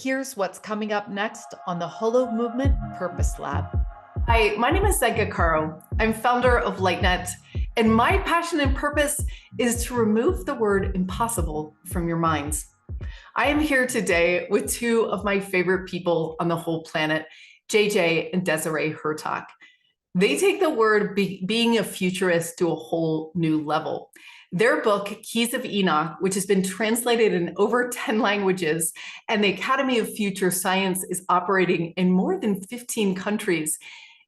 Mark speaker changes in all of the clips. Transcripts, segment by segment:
Speaker 1: Here's what's coming up next on the Holo Movement Purpose Lab.
Speaker 2: Hi, my name is Zenka Caro. I'm founder of LightNet, and my passion and purpose is to remove the word impossible from your minds. I am here today with two of my favorite people on the whole planet, JJ and Desiree Hurtak. They take the word being a futurist to a whole new level. Their book, Keys of Enoch, which has been translated in over 10 languages, and the Academy of Future Science is operating in more than 15 countries.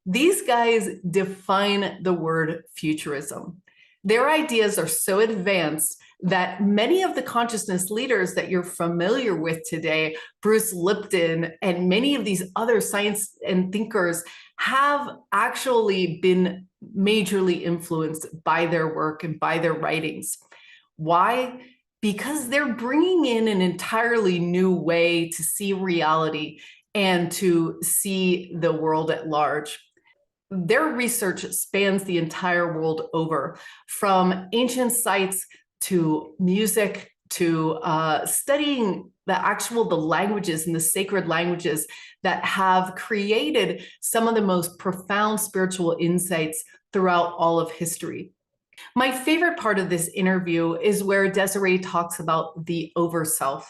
Speaker 2: These guys define the word futurism. Their ideas are so advanced that many of the consciousness leaders that you're familiar with today, Bruce Lipton and many of these other science and thinkers, have actually been majorly influenced by their work and by their writings. Why? Because they're bringing in an entirely new way to see reality and to see the world at large. Their research spans the entire world over, from ancient sites to music to studying the languages and the sacred languages that have created some of the most profound spiritual insights throughout all of history. My favorite part of this interview is where Desiree talks about the Overself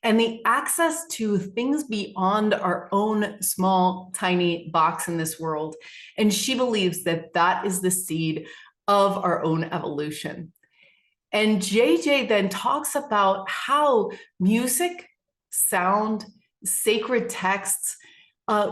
Speaker 2: and the access to things beyond our own small, tiny box in this world. And she believes that that is the seed of our own evolution. And JJ then talks about how music, sound, sacred texts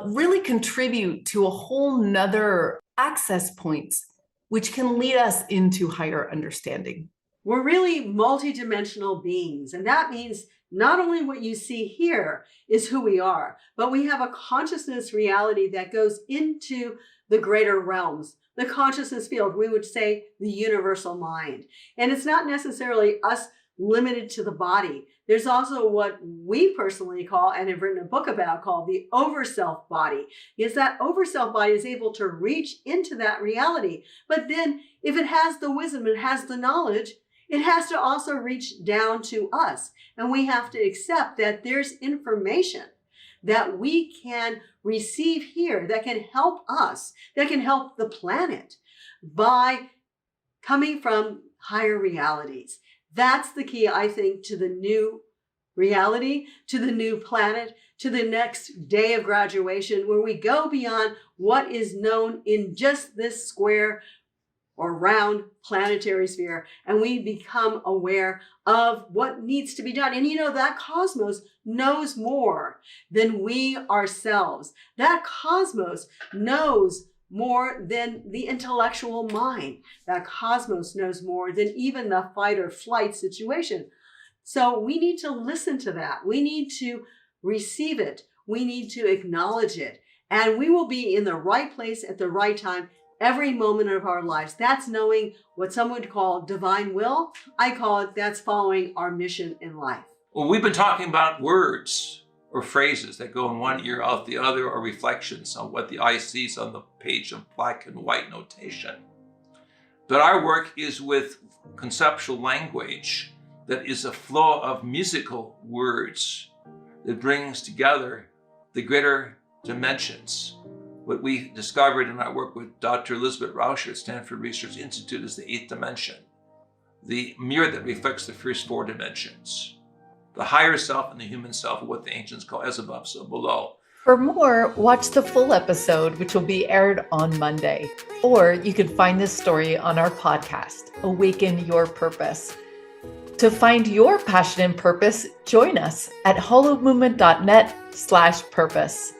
Speaker 2: really contribute to a whole nother access points, which can lead us into higher understanding.
Speaker 3: We're really multidimensional beings, and that means not only what you see here is who we are, but we have a consciousness reality that goes into the greater realms, the consciousness field, we would say the universal mind. And it's not necessarily us limited to the body. There's also what we personally call, and have written a book about, called the Overself body. Is that Overself body is able to reach into that reality. But then if it has the wisdom, it has the knowledge, it has to also reach down to us. And we have to accept that there's information that we can receive here that can help us, that can help the planet by coming from higher realities. That's the key, I think, to the new reality, to the new planet, to the next day of graduation, where we go beyond what is known in just this square or round planetary sphere, and we become aware of what needs to be done. And that cosmos knows more than we ourselves. That cosmos knows more than the intellectual mind. That cosmos knows more than even the fight or flight situation. So we need to listen to that. We need to receive it. We need to acknowledge it. And we will be in the right place at the right time every moment of our lives. That's knowing what some would call divine will. I call it, that's following our mission in life.
Speaker 4: Well, we've been talking about words or phrases that go in one ear out the other, or reflections on what the eye sees on the page of black and white notation. But our work is with conceptual language that is a flow of musical words that brings together the greater dimensions. What we discovered in our work with Dr. Elizabeth Rauscher at Stanford Research Institute is the eighth dimension, the mirror that reflects the first four dimensions. The higher self and the human self are what the ancients call as above, so below.
Speaker 1: For more, watch the full episode, which will be aired on Monday. Or you can find this story on our podcast, Awaken Your Purpose. To find your passion and purpose, join us at holomovement.net/purpose.